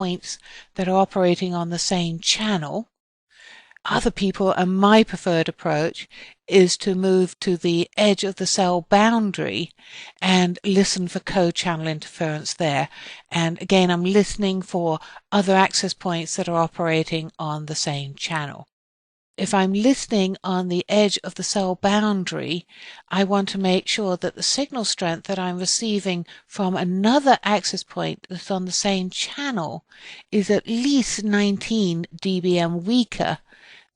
points that are operating on the same channel. Other people, and my preferred approach, is to move to the edge of the cell boundary and listen for co-channel interference there. And again, I'm listening for other access points that are operating on the same channel. If I'm listening on the edge of the cell boundary, I want to make sure that the signal strength that I'm receiving from another access point that's on the same channel is at least 19 dBm weaker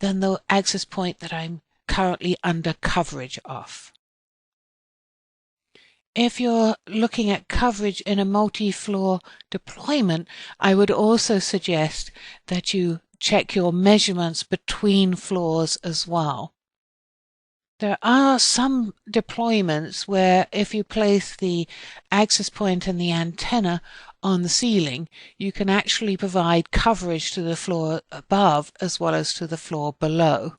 than the access point that I'm currently under coverage of. If you're looking at coverage in a multi-floor deployment, I would also suggest that you check your measurements between floors as well. There are some deployments where if you place the access point and the antenna on the ceiling, you can actually provide coverage to the floor above as well as to the floor below.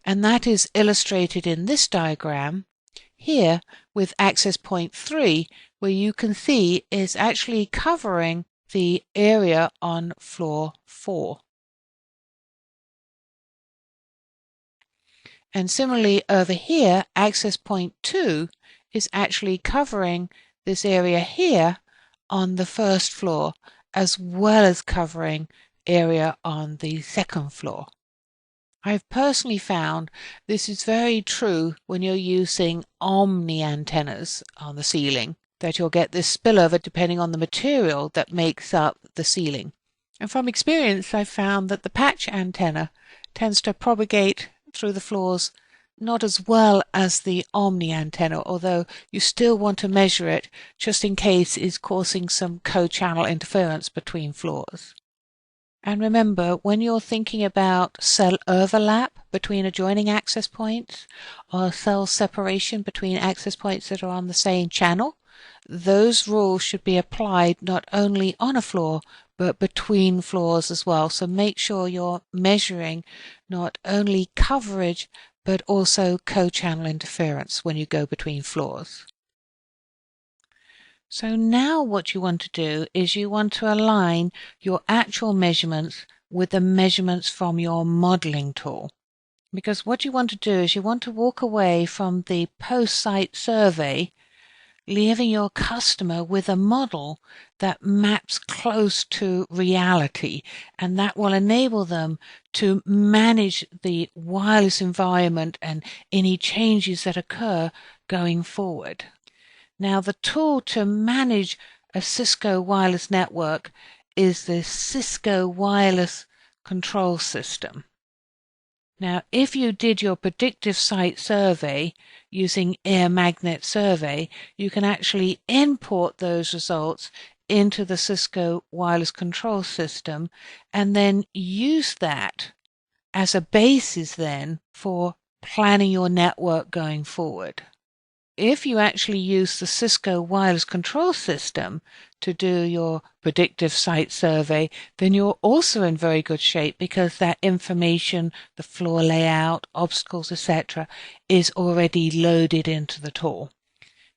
And that is illustrated in this diagram here with access point 3, where you can see is actually covering the area on floor 4. And similarly over here, access point 2 is actually covering this area here on the first floor, as well as covering area on the second floor. I've personally found this is very true when you're using omni antennas on the ceiling, that you'll get this spillover depending on the material that makes up the ceiling. And from experience, I've found that the patch antenna tends to propagate through the floors not as well as the omni antenna, although you still want to measure it just in case it's causing some co-channel interference between floors. And remember, when you're thinking about cell overlap between adjoining access points or cell separation between access points that are on the same channel, those rules should be applied not only on a floor but between floors as well. So make sure you're measuring not only coverage but also co-channel interference when you go between floors. So now what you want to do is you want to align your actual measurements with the measurements from your modeling tool. Because what you want to do is you want to walk away from the post-site survey leaving your customer with a model that maps close to reality, and that will enable them to manage the wireless environment and any changes that occur going forward. Now, the tool to manage a Cisco wireless network is the Cisco Wireless Control System. Now, if you did your predictive site survey using Air Magnet Survey, you can actually import those results into the Cisco Wireless Control System and then use that as a basis then for planning your network going forward. If you actually use the Cisco Wireless Control System to do your predictive site survey, then you're also in very good shape because that information, the floor layout, obstacles, etc., is already loaded into the tool.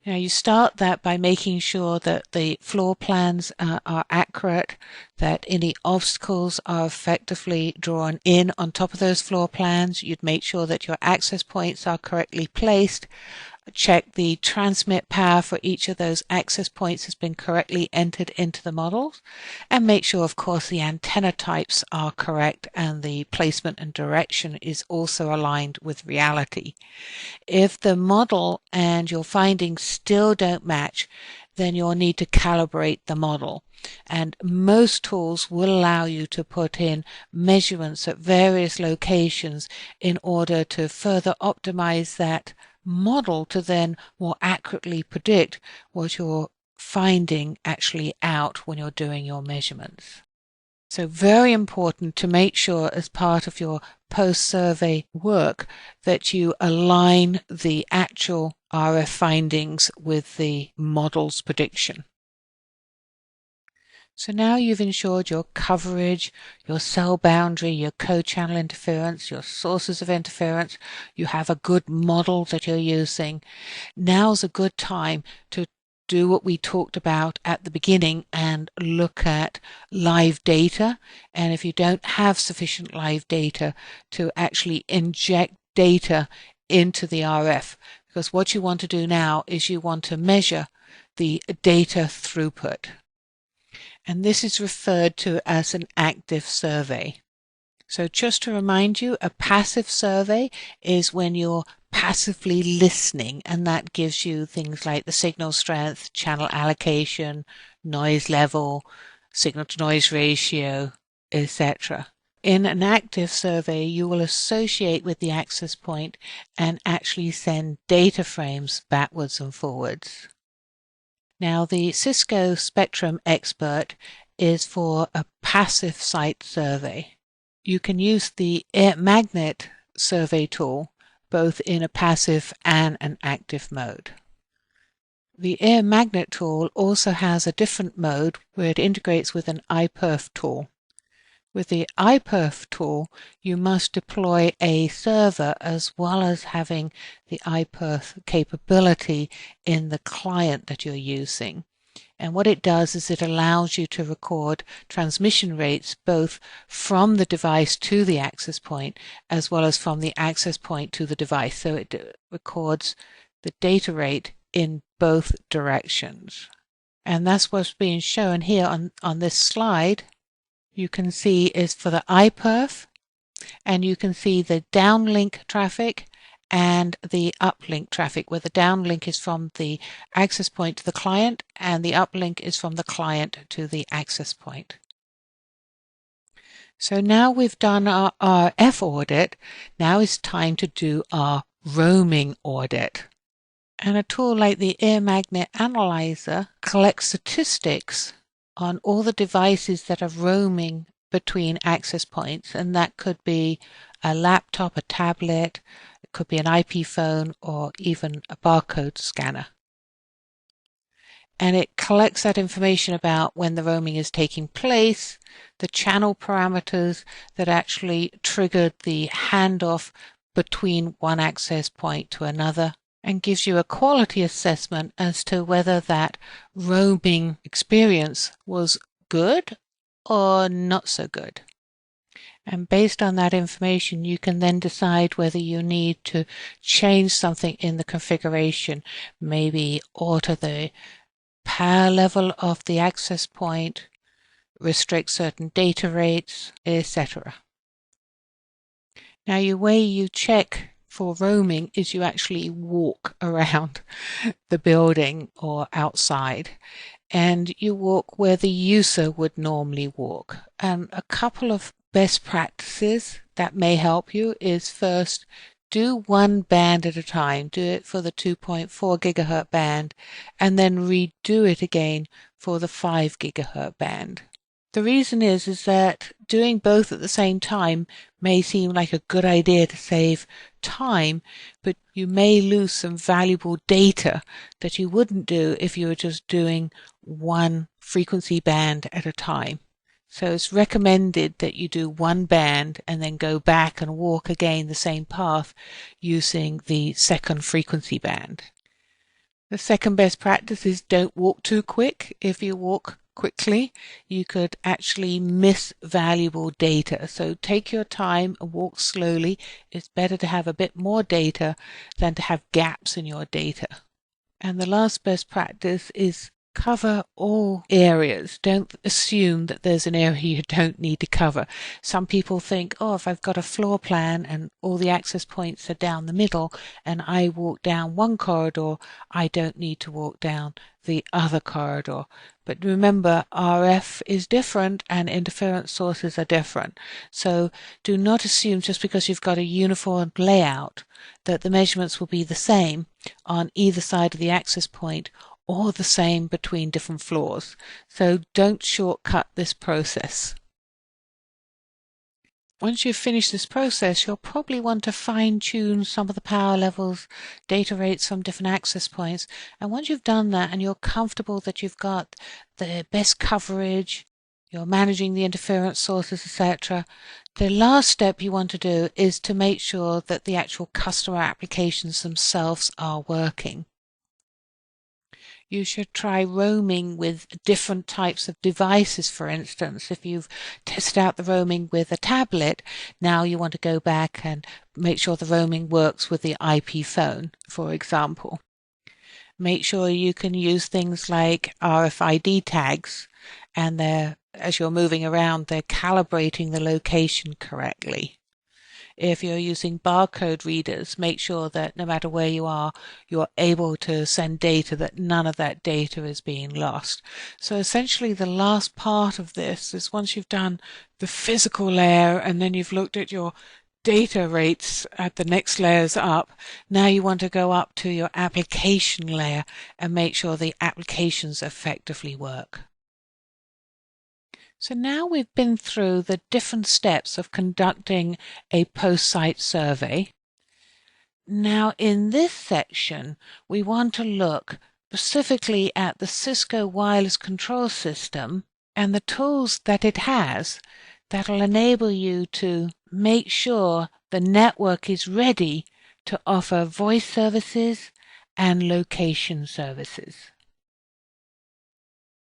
Now you start that by making sure that the floor plans are accurate, that any obstacles are effectively drawn in on top of those floor plans. You'd make sure that your access points are correctly placed. Check the transmit power for each of those access points has been correctly entered into the models, and make sure, of course, the antenna types are correct and the placement and direction is also aligned with reality. If the model and your findings still don't match, then you'll need to calibrate the model. And most tools will allow you to put in measurements at various locations in order to further optimize that model to then more accurately predict what you're finding actually out when you're doing your measurements. So very important to make sure as part of your post-survey work that you align the actual RF findings with the model's prediction. So now you've ensured your coverage, your cell boundary, your co-channel interference, your sources of interference. You have a good model that you're using. Now's a good time to do what we talked about at the beginning and look at live data. And if you don't have sufficient live data, to actually inject data into the RF, because what you want to do now is you want to measure the data throughput. And this is referred to as an active survey. So just to remind you, a passive survey is when you're passively listening, and that gives you things like the signal strength, channel allocation, noise level, signal to noise ratio, etc. In an active survey, you will associate with the access point and actually send data frames backwards and forwards. Now, the Cisco Spectrum Expert is for a passive site survey. You can use the itkhmer.net survey tool both in a passive and an active mode. The itkhmer.net tool also has a different mode where it integrates with an iPerf tool. With the iPerf tool, you must deploy a server as well as having the iPerf capability in the client that you're using. And what it does is it allows you to record transmission rates both from the device to the access point as well as from the access point to the device. So it records the data rate in both directions. And that's what's being shown here on this slide. You can see is for the iPerf, and you can see the downlink traffic and the uplink traffic, where the downlink is from the access point to the client and the uplink is from the client to the access point. So now we've done our RF audit, now it's time to do our roaming audit. And a tool like the itkhmer Analyzer collects statistics on all the devices that are roaming between access points, and that could be a laptop, a tablet, it could be an IP phone, or even a barcode scanner. And it collects that information about when the roaming is taking place, the channel parameters that actually triggered the handoff between one access point to another, and gives you a quality assessment as to whether that roaming experience was good or not so good. And based on that information, you can then decide whether you need to change something in the configuration, maybe alter the power level of the access point, restrict certain data rates, etc. Now, the way you check for roaming is you actually walk around the building or outside, and you walk where the user would normally walk. And a couple of best practices that may help you is, first, do one band at a time. Do it for the 2.4 gigahertz band and then redo it again for the 5 gigahertz band. The reason is that doing both at the same time may seem like a good idea to save time, but you may lose some valuable data that you wouldn't do if you were just doing one frequency band at a time. So it's recommended that you do one band and then go back and walk again the same path using the second frequency band. The second best practice is don't walk too quick. If you walk quickly, you could actually miss valuable data. So take your time and walk slowly. It's better to have a bit more data than to have gaps in your data. And the last best practice is cover all areas. Don't assume that there's an area you don't need to cover. Some people think, oh, if I've got a floor plan and all the access points are down the middle and I walk down one corridor, I don't need to walk down the other corridor. But remember, RF is different and interference sources are different. So do not assume just because you've got a uniform layout that the measurements will be the same on either side of the access point or the same between different floors. So don't shortcut this process. Once you've finished this process, you'll probably want to fine-tune some of the power levels, data rates from different access points. And once you've done that and you're comfortable that you've got the best coverage, you're managing the interference sources, etc., the last step you want to do is to make sure that the actual customer applications themselves are working. You should try roaming with different types of devices, for instance. If you've tested out the roaming with a tablet, now you want to go back and make sure the roaming works with the IP phone, for example. Make sure you can use things like RFID tags, and as you're moving around, they're calibrating the location correctly. If you're using barcode readers, make sure that no matter where you are, you're able to send data, that none of that data is being lost. So essentially the last part of this is, once you've done the physical layer and then you've looked at your data rates at the next layers up, now you want to go up to your application layer and make sure the applications effectively work. So now we've been through the different steps of conducting a post-site survey. Now in this section, we want to look specifically at the Cisco wireless control system and the tools that it has that will enable you to make sure the network is ready to offer voice services and location services.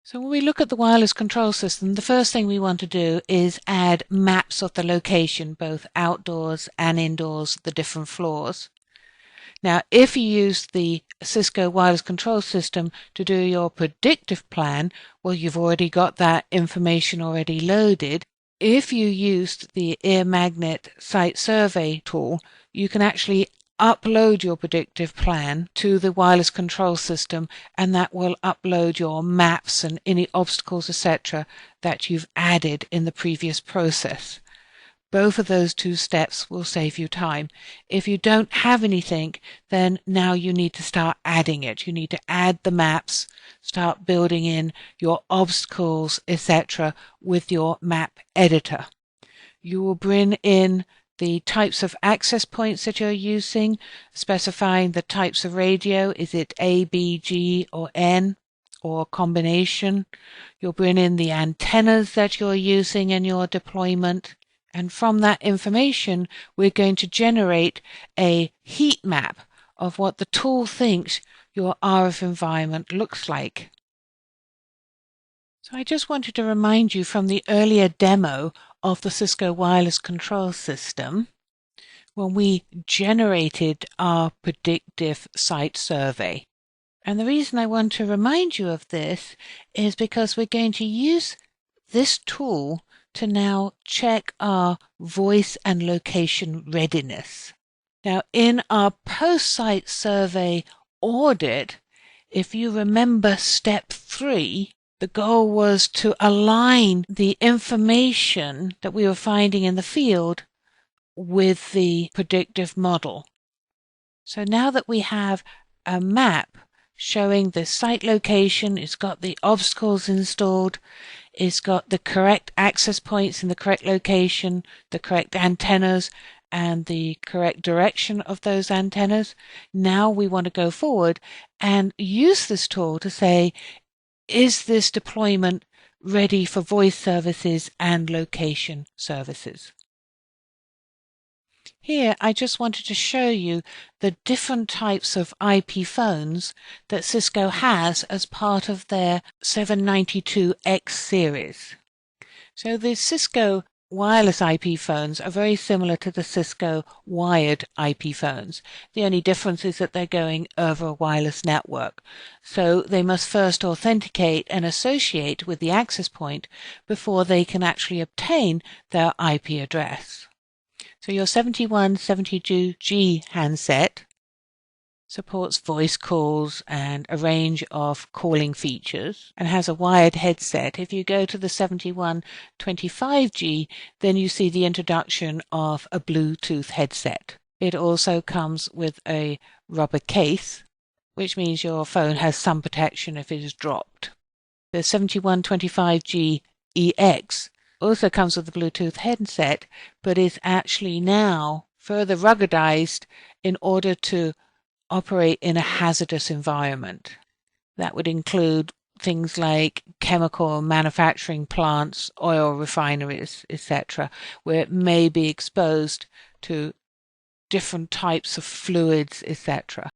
So when we look at the wireless control system, the first thing we want to do is add maps of the location, both outdoors and indoors, the different floors. Now, if you use the Cisco wireless control system to do your predictive plan, well, you've already got that information already loaded. If you used the ear magnet site survey tool, you can actually upload your predictive plan to the wireless control system, and that will upload your maps and any obstacles, etc., that you've added in the previous process. Both of those two steps will save you time. If you don't have anything, then now you need to start adding it. You need to add the maps, start building in your obstacles, etc., with your map editor. You will bring in the types of access points that you're using, specifying the types of radio. Is it A, B, G, or N, or a combination? You'll bring in the antennas that you're using in your deployment. And from that information, we're going to generate a heat map of what the tool thinks your RF environment looks like. So I just wanted to remind you from the earlier demo of the Cisco wireless control system, when we generated our predictive site survey. And the reason I want to remind you of this is because we're going to use this tool to now check our voice and location readiness. Now, in our post-site survey audit, if you remember step 3, the goal was to align the information that we were finding in the field with the predictive model. So now that we have a map showing the site location, it's got the obstacles installed, it's got the correct access points in the correct location, the correct antennas, and the correct direction of those antennas. Now we want to go forward and use this tool to say, is this deployment ready for voice services and location services? Here, I just wanted to show you the different types of IP phones that Cisco has as part of their 792X series. So the Cisco wireless IP phones are very similar to the Cisco wired IP phones. The only difference is that they're going over a wireless network. So they must first authenticate and associate with the access point before they can actually obtain their IP address. So your 7172G handset supports voice calls and a range of calling features and has a wired headset. If you go to the 7125G, then you see the introduction of a Bluetooth headset. It also comes with a rubber case, which means your phone has some protection if it is dropped. The 7125G EX also comes with a Bluetooth headset, but is actually now further ruggedized in order to operate in a hazardous environment. That would include things like chemical manufacturing plants, oil refineries, etc., where it may be exposed to different types of fluids, etc.